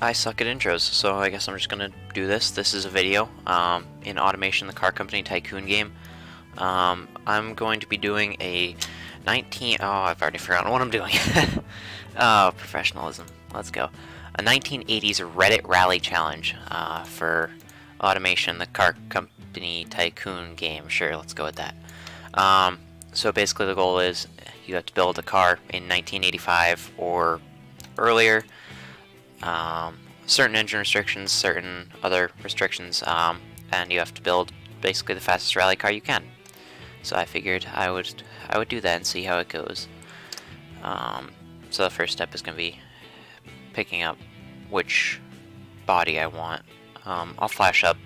I suck at intros, so I guess I'm just gonna do this. This is a video in Automation, the car company tycoon game. I'm going to be doing a 19. Oh, I've already forgotten what I'm doing. Oh, professionalism. Let's go. A 1980s Reddit rally challenge for Automation, the car company tycoon game. Sure, let's go with that. So basically, the goal is you have to build a car in 1985 or earlier. Certain engine restrictions, certain other restrictions, and you have to build basically the fastest rally car you can. So I figured I would do that and see how it goes. So the first step is going to be picking up which body I want. I'll flash up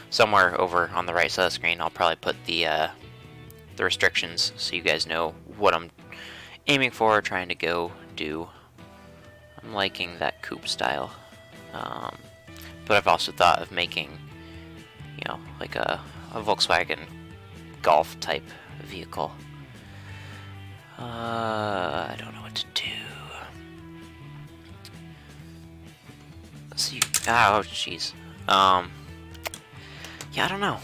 somewhere over on the right side of the screen. I'll probably put the restrictions so you guys know what I'm aiming for, trying to go do. I'm liking that coupe style, but I've also thought of making, like a Volkswagen Golf type vehicle. I don't know what to do. Let's see. Oh, jeez. Yeah, I don't know.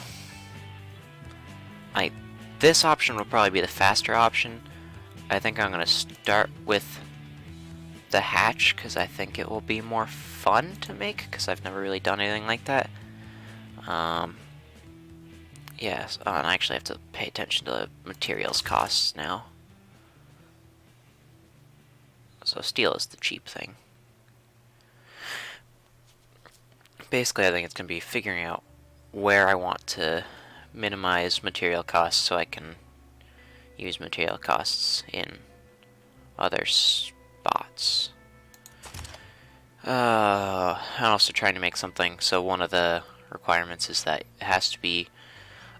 This option will probably be the faster option. I think I'm gonna start with the hatch because I think it will be more fun to make because I've never really done anything like that. Yes, and I actually have to pay attention to the materials costs now. So steel is the cheap thing. Basically, I think it's going to be figuring out where I want to minimize material costs so I can use material costs in other spots. I'm also trying to make something, so one of the requirements is that it has to be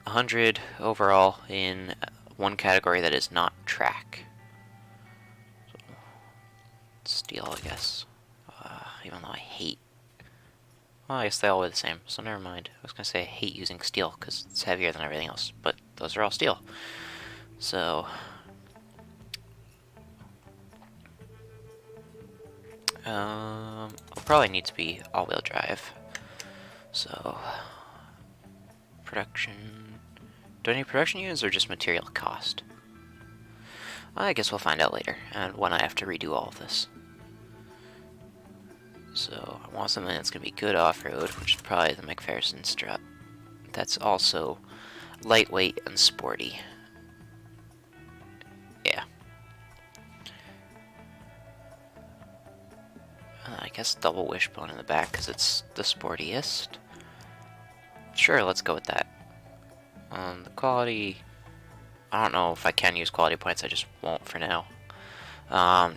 100 overall in one category that is not track. So, steel, I guess. Even though I hate... Well, I guess they all weigh the same, so never mind. I was going to say I hate using steel because it's heavier than everything else, but those are all steel. So... I'll probably need to be all-wheel drive. So... Production... Do I need production units or just material cost? I guess we'll find out later, and when I have to redo all of this. So, I want something that's going to be good off-road, which is probably the McPherson strut. That's also lightweight and sporty. Yeah. I guess double wishbone in the back because it's the sportiest. Sure, let's go with that. The quality... I don't know if I can use quality points, I just won't for now.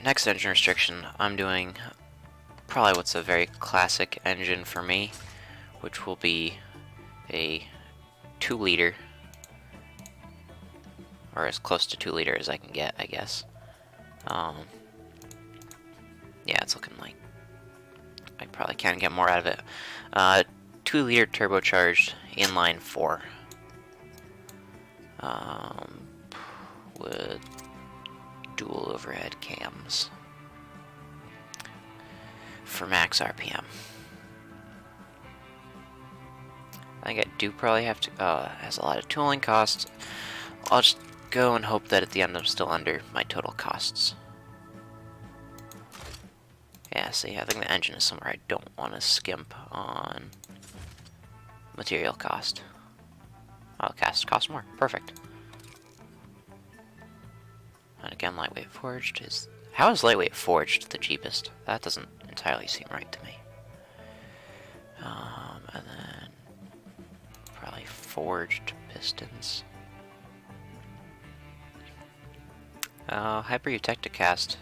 Next engine restriction, I'm doing probably what's a very classic engine for me, which will be a 2-liter, or as close to 2-liter as I can get, I guess. Yeah, it's looking like I probably can get more out of it. 2-liter turbocharged inline 4. With dual overhead cams for max RPM. I think I do probably have to, it has a lot of tooling costs. I'll just go and hope that at the end I'm still under my total costs. Yeah, see, I think the engine is somewhere I don't want to skimp on material cost. Oh, cast costs more. Perfect. And again, lightweight forged is... How is lightweight forged the cheapest? That doesn't entirely seem right to me. And then... probably forged pistons. Hyper Eutecticast.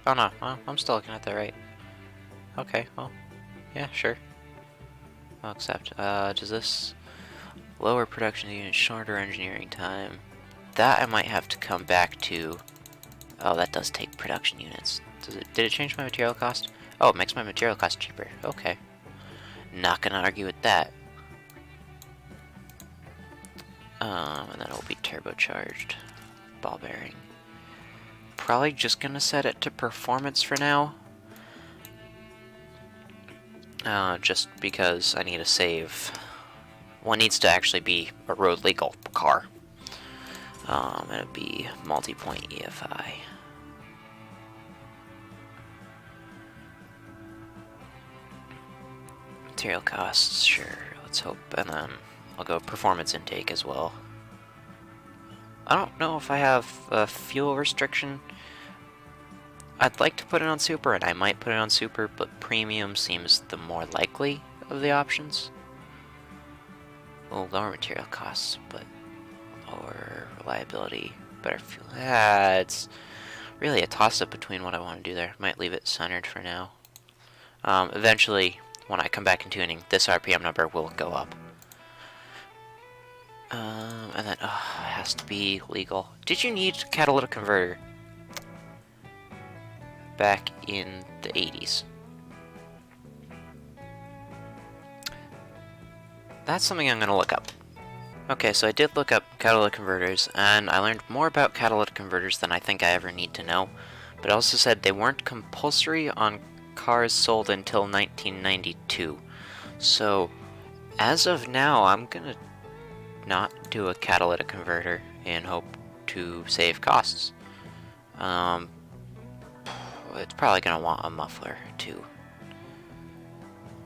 Oh no, well, I'm still looking at that right. Okay, well, yeah, sure. I'll accept. Does this... Lower production units, shorter engineering time. That I might have to come back to. Oh, that does take production units. Did it change my material cost? Oh, it makes my material cost cheaper. Okay. Not gonna argue with that. And then it'll be turbocharged. Ball bearing. Probably just gonna set it to performance for now. just because I need to save. Well, it needs to actually be a road legal car. It'd be multi-point EFI. Material costs, sure, let's hope. And then I'll go performance intake as well. I don't know if I have a fuel restriction. I'd like to put it on super, and I might put it on super, but premium seems the more likely of the options. Well, lower material costs, but lower reliability, better fuel. Yeah, it's really a toss-up between what I want to do there. Might leave it centered for now. Eventually, when I come back in tuning, this RPM number will go up. And then, it has to be legal. Did you need catalytic converter back in the 80s? That's something I'm going to look up. Okay, so I did look up catalytic converters, and I learned more about catalytic converters than I think I ever need to know. But it also said they weren't compulsory on cars sold until 1992. So, as of now, I'm going to not do a catalytic converter in hope to save costs. It's probably going to want a muffler too,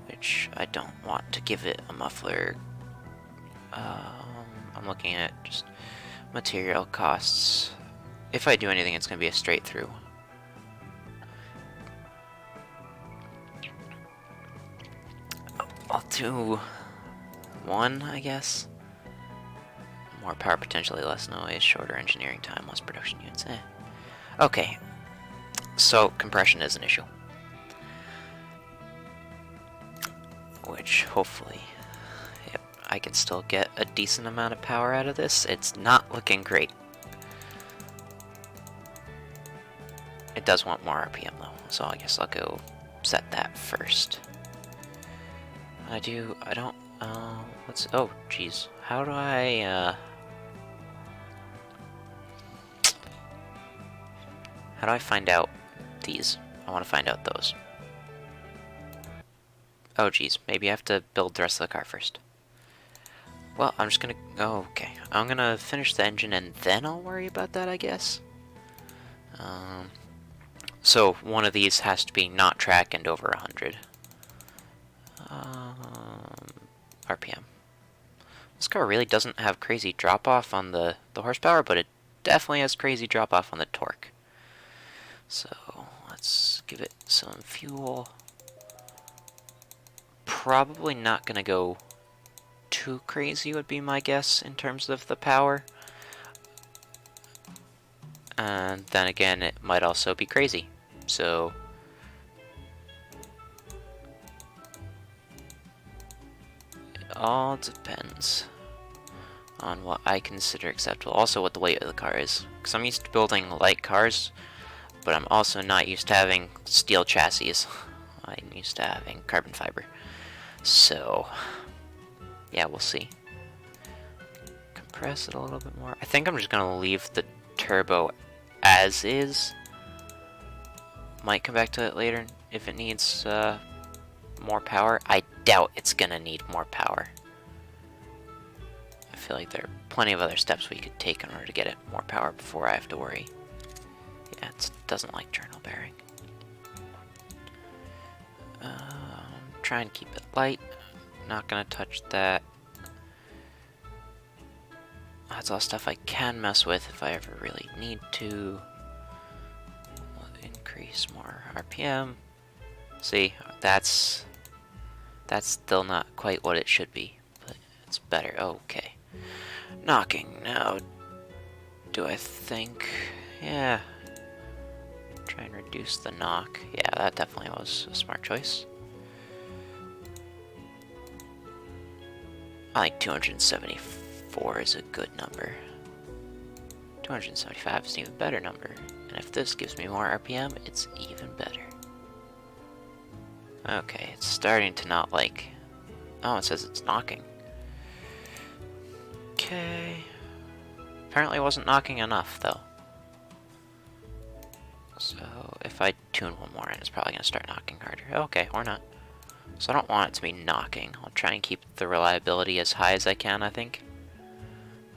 which I don't want to give it a muffler. I'm looking at just material costs. If I do anything, it's going to be a straight through. I'll do one, I guess. More power, potentially less noise, shorter engineering time, less production units. Okay, so compression is an issue, which hopefully, yep, I can still get a decent amount of power out of this. It's not looking great. It does want more RPM though, so I guess I'll go set that first. I don't, oh geez, how do I find out these? I want to find out those. Oh geez, maybe I have to build the rest of the car first. Well, I'm just gonna, oh, okay. I'm gonna finish the engine and then I'll worry about that, I guess. So one of these has to be not track and over 100. RPM. This car really doesn't have crazy drop-off on the horsepower, but it definitely has crazy drop-off on the torque. So let's give it some fuel. Probably not gonna go too crazy would be my guess in terms of the power. And then again, it might also be crazy. So it all depends on what I consider acceptable. Also what the weight of the car is. Because I'm used to building light cars, but I'm also not used to having steel chassis. I'm used to having carbon fiber. So yeah, we'll see. Compress it a little bit more. I think I'm just going to leave the turbo as is. Might come back to it later if it needs more power. I doubt it's going to need more power. I feel like there are plenty of other steps we could take in order to get it more power before I have to worry. Yeah, it doesn't like journal bearing. Try and keep it light. Not going to touch that. That's all stuff I can mess with if I ever really need to. We'll increase more RPM. See, that's still not quite what it should be, but it's better. Okay. Knocking now. Do I think? Yeah. Try and reduce the knock. Yeah, that definitely was a smart choice. I think 274 is a good number. 275 is an even better number. And if this gives me more RPM, it's even better. Okay, it's starting to not like... Oh, it says it's knocking. Okay. Apparently it wasn't knocking enough, though. So, if I tune one more in, it's probably going to start knocking harder. Okay, or not. So I don't want it to be knocking. I'll try and keep the reliability as high as I can, I think.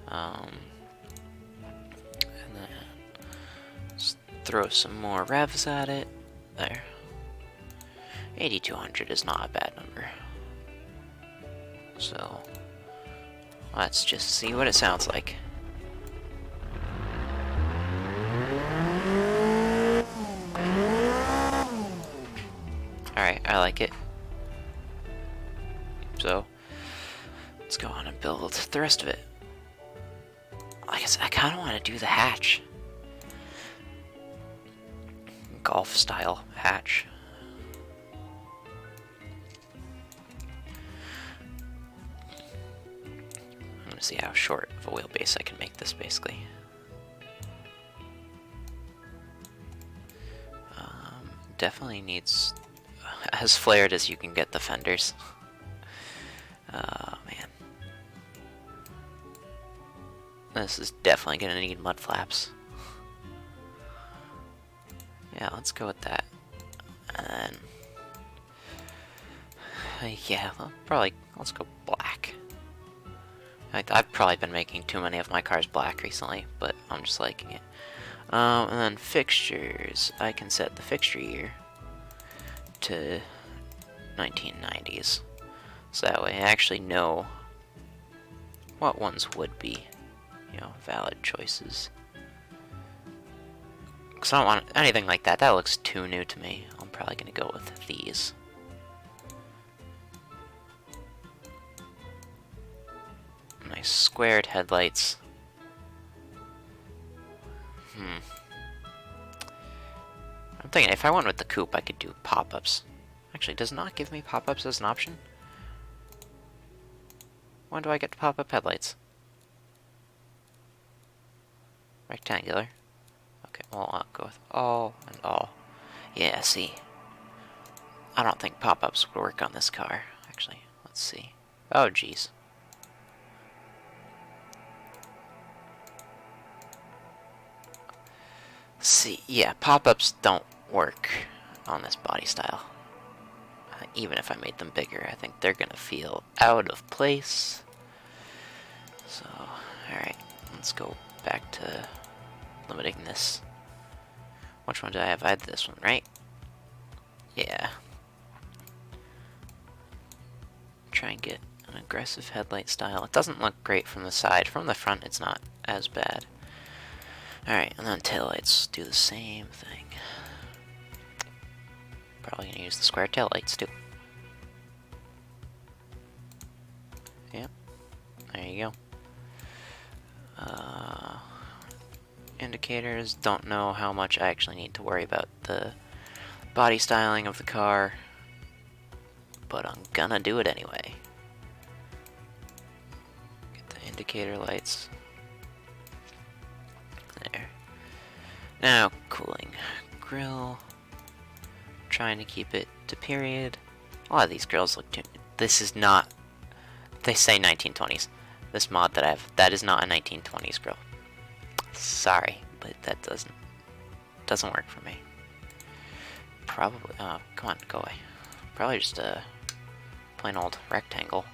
And then just throw some more revs at it. There. 8,200 is not a bad number. So let's just see what it sounds like. Alright, I like it. So let's go on and build the rest of it. Like I said, I kind of want to do the hatch. Golf style hatch. I'm going to see how short of a wheelbase I can make this basically. Definitely needs as flared as you can get the fenders. Man. This is definitely going to need mud flaps. Yeah, let's go with that. And then, yeah, let's go black. I've probably been making too many of my cars black recently, but I'm just liking it. And then fixtures, I can set the fixture year to 1990s. So that way I actually know what ones would be, valid choices. Because I don't want anything like that. That looks too new to me. I'm probably going to go with these. Nice squared headlights. I'm thinking if I went with the coupe, I could do pop-ups. Actually, does not give me pop-ups as an option. When do I get pop-up headlights? Rectangular. Okay, well, I'll go with all and all. Yeah, see. I don't think pop-ups would work on this car. Actually, let's see. Oh, jeez. See, yeah, pop-ups don't work on this body style. Even if I made them bigger, I think they're gonna feel out of place. So, alright, let's go back to limiting this. Which one did I have? I had this one, right? Yeah. Try and get an aggressive headlight style. It doesn't look great from the side. From the front, it's not as bad. Alright, and then taillights do the same thing. Probably gonna use the square taillights too. Yep, there you go. Indicators, don't know how much I actually need to worry about the body styling of the car, but I'm gonna do it anyway. Get the indicator lights. There. Now, cooling. Grill. Trying to keep it to period. A lot of these grills look too... This is not... They say 1920s. This mod that I have, that is not a 1920s grill. Sorry, but that doesn't work for me. Probably... Oh, come on, go away. Probably just a plain old rectangle.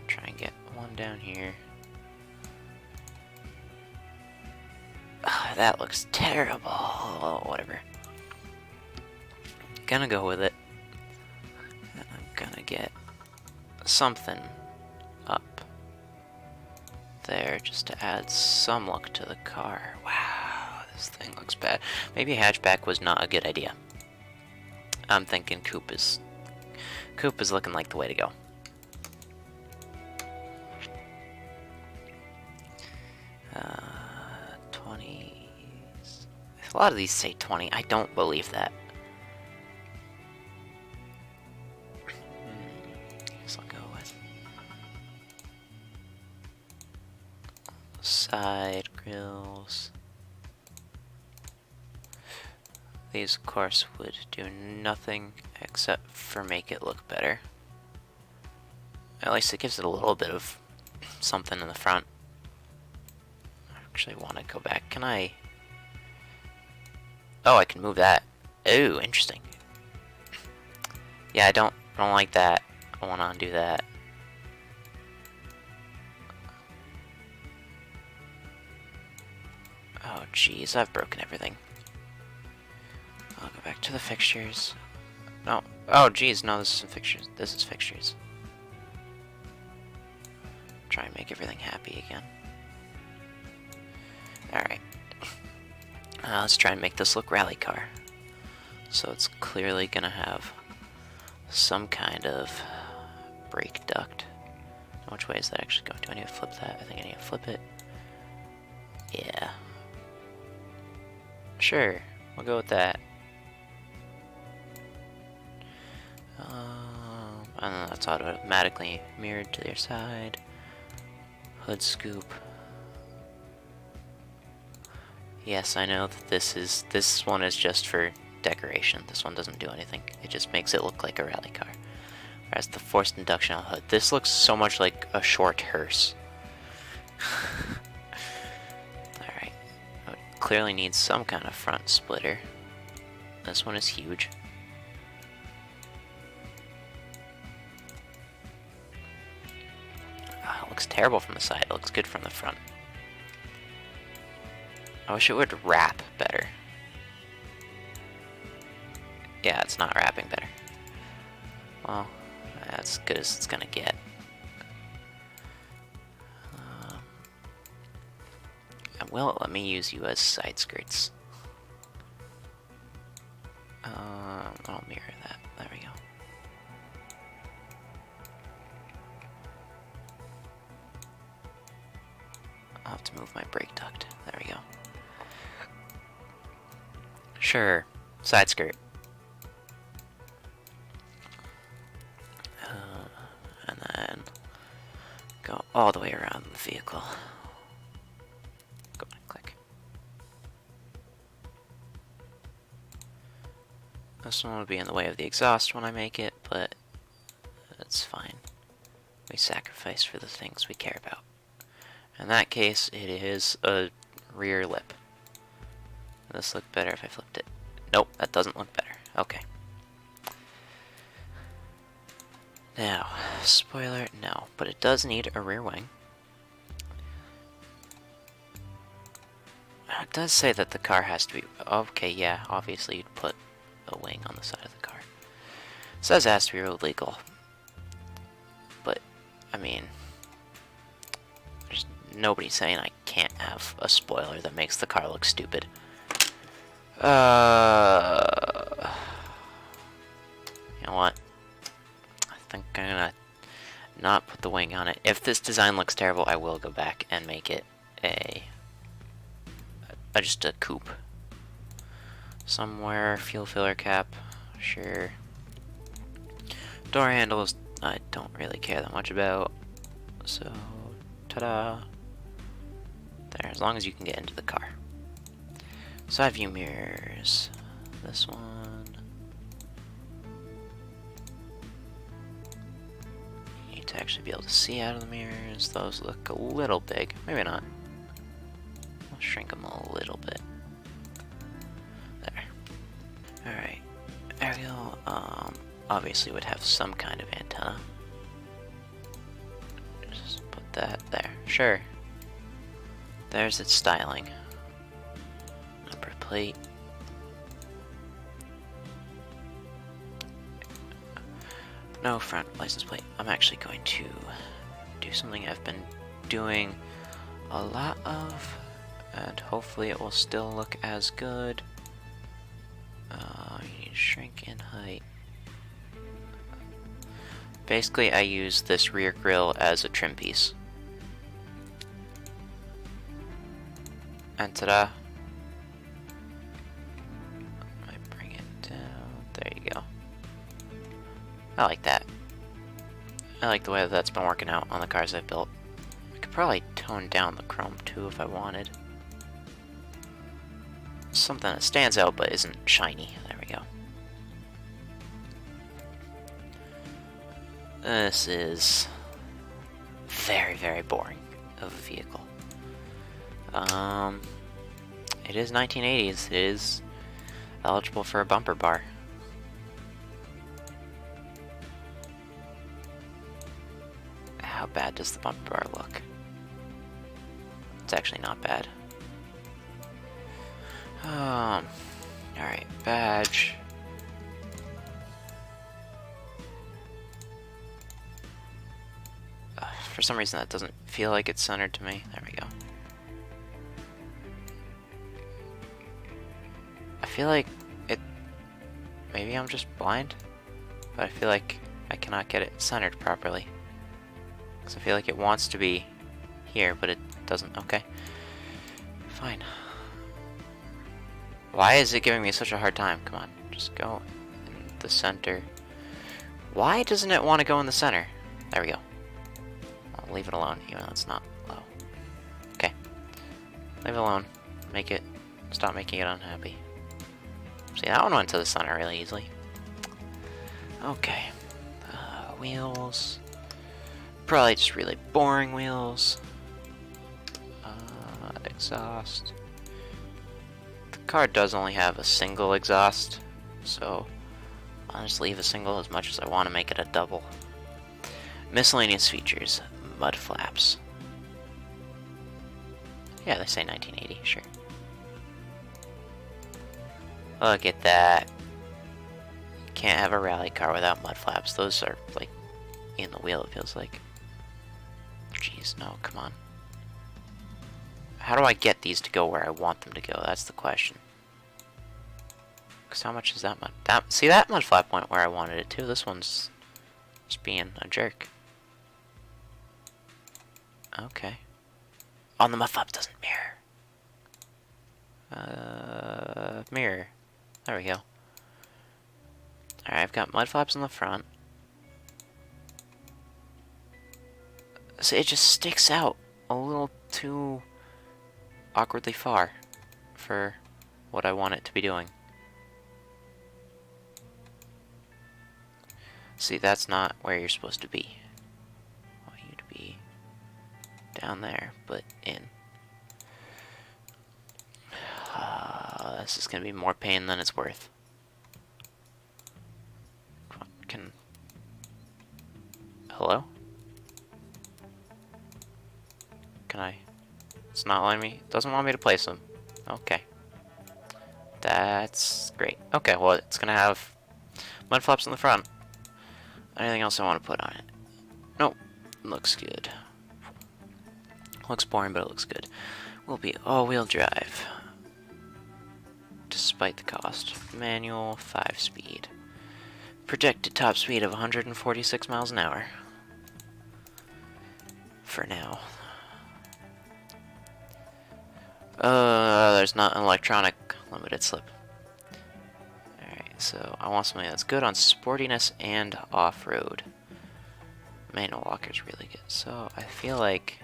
Try and get one down here. That looks terrible. Oh, whatever. Gonna go with it. And I'm gonna get something up there just to add some look to the car. Wow, this thing looks bad. Maybe hatchback was not a good idea. I'm thinking coupe is looking like the way to go. A lot of these say 20. I don't believe that. Guess I'll go with side grills. These, of course, would do nothing except for make it look better. At least it gives it a little bit of something in the front. I actually want to go back. Can I... Oh, I can move that. Ooh, interesting. Yeah, I don't like that. I want to undo that. Oh, jeez, I've broken everything. I'll go back to the fixtures. No. Oh, jeez, no, this isn't fixtures. This is fixtures. Try and make everything happy again. Alright. Let's try and make this look rally car. So it's clearly gonna have some kind of brake duct. Which way is that actually going? Do I need to flip that? I think I need to flip it. Yeah. Sure, we'll go with that. And then that's automatically mirrored to the other side. Hood scoop. Yes, I know that this one is just for decoration. This one doesn't do anything. It just makes it look like a rally car. Whereas the forced induction on the hood, this looks so much like a short hearse. Alright. Clearly needs some kind of front splitter. This one is huge. It looks terrible from the side. It looks good from the front. I wish it would wrap better. Yeah, it's not wrapping better. Well, that's as good as it's gonna get. And will it let me use you as side skirts? I'll mirror that. There we go. I'll have to move my brake duct. There we go. Sure, side skirt. And then go all the way around the vehicle. Go on, click. This one will be in the way of the exhaust when I make it, but that's fine. We sacrifice for the things we care about. In that case, it is a rear lip. Would this look better if I flipped it? Nope, that doesn't look better. Okay. Now, spoiler, no, but it does need a rear wing. It does say that the car has to be... Okay, yeah, obviously you'd put a wing on the side of the car. It says it has to be road legal. But, I mean... There's nobody saying I can't have a spoiler that makes the car look stupid. You know what? I think I'm gonna not put the wing on it. If this design looks terrible, I will go back and make it just a coupe. Somewhere, fuel filler cap, sure. Door handles, I don't really care that much about. So, ta-da. There, as long as you can get into the car. Side view mirrors. This one. You need to actually be able to see out of the mirrors. Those look a little big. Maybe not. I'll shrink them a little bit. There. Alright. There we go. Obviously would have some kind of antenna. Just put that there. Sure. There's its styling. Number plate. No front license plate. I'm actually going to do something I've been doing a lot of, and hopefully it will still look as good. You need to shrink in height. Basically, I use this rear grille as a trim piece. And ta-da! I bring it down. There you go. I like that. I like the way that's been working out on the cars I've built. I could probably tone down the chrome too if I wanted. Something that stands out but isn't shiny. There we go. This is very, very boring of a vehicle. It is 1980s. It is eligible for a bumper bar. How bad does the bumper bar look? It's actually not bad. Alright, badge. For some reason that doesn't feel like it's centered to me. There we go. I feel like it... Maybe I'm just blind? But I feel like I cannot get it centered properly. Because I feel like it wants to be here, but it doesn't. Okay. Fine. Why is it giving me such a hard time? Come on, just go in the center. Why doesn't it want to go in the center? There we go. I'll leave it alone, even though it's not low. Okay. Leave it alone. Make it... Stop making it unhappy. See, that one went to the center really easily. Okay. Wheels. Probably just really boring wheels. Exhaust. The car does only have a single exhaust, so I'll just leave a single as much as I want to make it a double. Miscellaneous features. Mud flaps. Yeah, they say 1980, sure. Look at that. Can't have a rally car without mud flaps. Those are, like, in the wheel, it feels like. Jeez, no, come on. How do I get these to go where I want them to go? That's the question. Because how much is that mud? See, that mud flap went where I wanted it to. This one's just being a jerk. Okay. Oh, the mud flap doesn't mirror. Mirror. There we go. Alright, I've got mud flaps in the front. So it just sticks out a little too awkwardly far for what I want it to be doing. See, that's not where you're supposed to be. I want you to be down there, but in. This is gonna be more pain than it's worth. Hello? Can I? It's not letting me. It doesn't want me to place them. Okay. That's great. Okay, well, it's gonna have mud flaps in the front. Anything else I want to put on it? Nope. Looks good. Looks boring, but it looks good. Will be all-wheel drive. Despite the cost. Manual, 5-speed. Projected top speed of 146 miles an hour. For now. There's not an electronic limited slip. Alright, so I want something that's good on sportiness and off-road. Manual walker's really good. So I feel like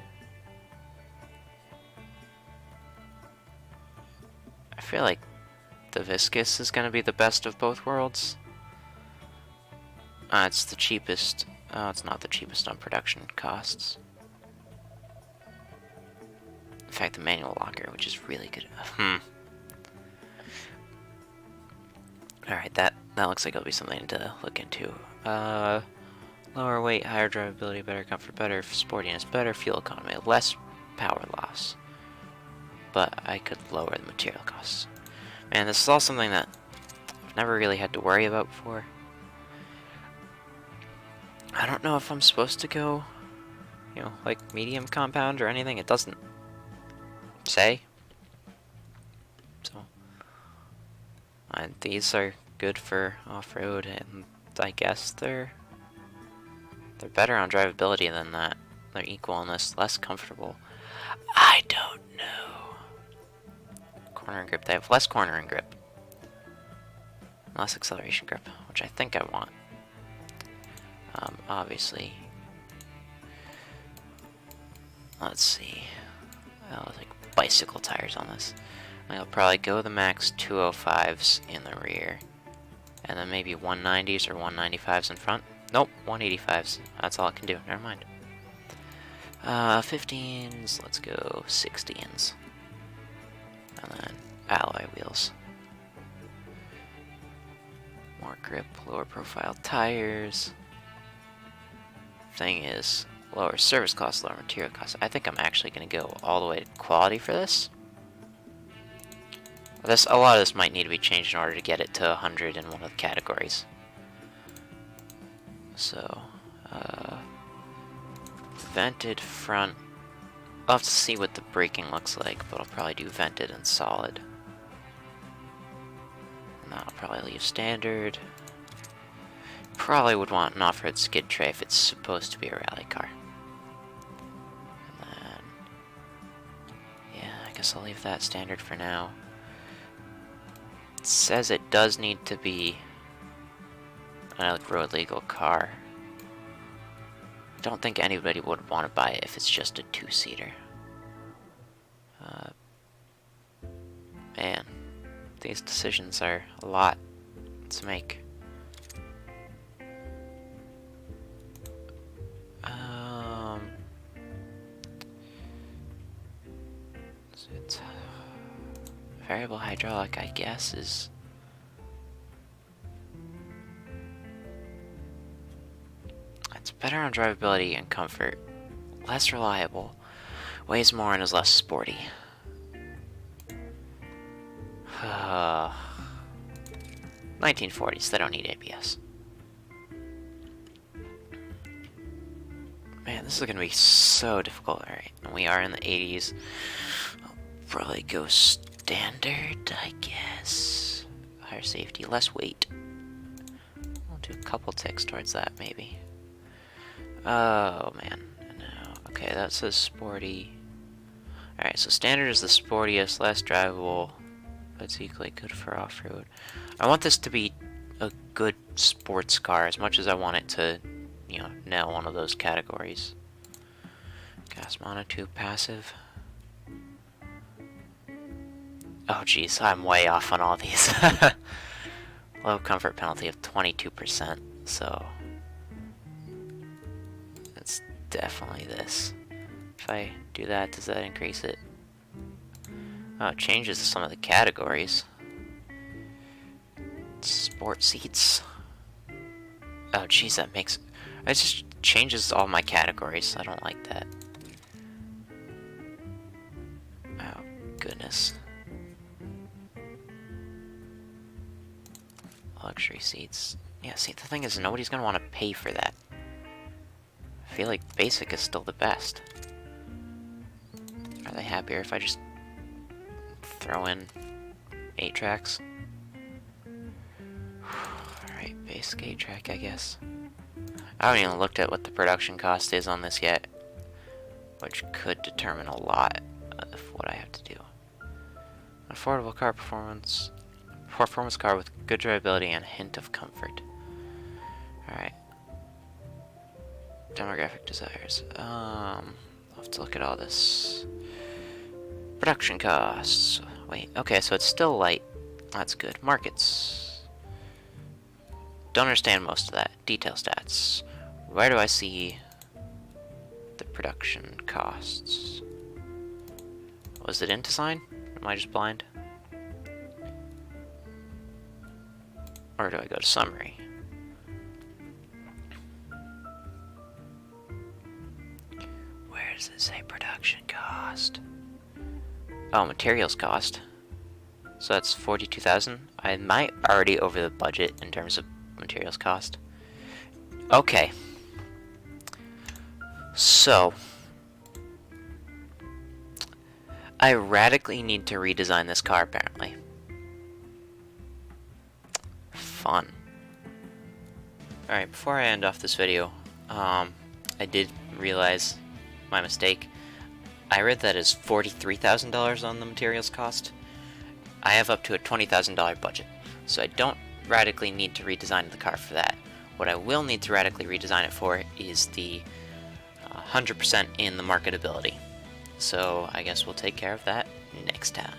the viscous is gonna be the best of both worlds. It's the cheapest. Oh, it's not the cheapest on production costs. In fact, the manual locker, which is really good. Alright, that looks like it'll be something to look into. Lower weight, higher drivability, better comfort, better sportiness, better fuel economy, less power loss. But I could lower the material costs. Man, this is all something that I've never really had to worry about before. I don't know if I'm supposed to go, you know, like medium compound or anything. It doesn't say. So, these are good for off-road, and I guess they're better on drivability than that. They're equal on this, less comfortable. I don't know. Corner and grip. They have less corner and grip. Less acceleration grip, which I think I want. Obviously. Let's see. Oh, like bicycle tires on this. I'll probably go the max 205s in the rear. And then maybe 190s or 195s in front. Nope, 185s. That's all it can do. Never mind. 15s. Let's go 16s. And then alloy wheels. more grip, lower profile tires. Thing is, lower service costs, lower material costs. I think I'm actually going to go all the way to quality for this. A lot of this might need to be changed in order to get it to 100 in one of the categories. So, vented front. I'll have to see what the braking looks like, but I'll probably do vented and solid. And I'll probably leave standard. Probably would want an off-road skid tray if it's supposed to be a rally car. And then, yeah, I guess I'll leave that standard for now. It says it does need to be a road legal car. I don't think anybody would want to buy it if it's just a two-seater. Man, these decisions are a lot to make. So it's variable hydraulic, I guess, is it's better on drivability and comfort, less reliable, weighs more, and is less sporty. 1940s, they don't need ABS. Man, this is gonna be so difficult. Alright, and we are in the 80s. I'll probably go standard, I guess. Higher safety, less weight. I'll do a couple ticks towards that, maybe. Oh, man. No. Okay, that says sporty. Alright, so standard is the sportiest, less drivable, but it's equally good for off-road. I want this to be a good sports car as much as I want it to, you know, nail one of those categories. Gas monotube passive. Oh geez, I'm way off on all these. Low comfort penalty of 22%, so it's definitely this. If I do that, does that increase it? Oh, it changes some of the categories. Sport seats. Oh geez, that makes... it just changes all my categories. I don't like that. Oh, goodness. Luxury seats. Yeah, see, the thing is, nobody's gonna want to pay for that. I feel like basic is still the best. Are they happier if I just throw in 8 tracks? Alright, basic 8 track, I guess. I haven't even looked at what the production cost is on this yet, which could determine a lot of what I have to do. Affordable car performance. Performance car with good drivability and a hint of comfort. Alright. Demographic desires. I'll have to look at all this. Production costs. Wait, okay, so it's still light. That's good. Markets. Don't understand most of that. Detail stats. Where do I see the production costs? Was it into sign? Am I just blind? Or do I go to summary? Where does it say production cost? Oh, materials cost. So that's 42,000. I might already over the budget in terms of materials cost. Okay. So I radically need to redesign this car apparently. Fun. Alright, before I end off this video, I did realize my mistake. I read that as $43,000 on the materials cost. I have up to a $20,000 budget, so I don't radically need to redesign the car for that. What I will need to radically redesign it for is the 100% in the marketability. So I guess we'll take care of that next time.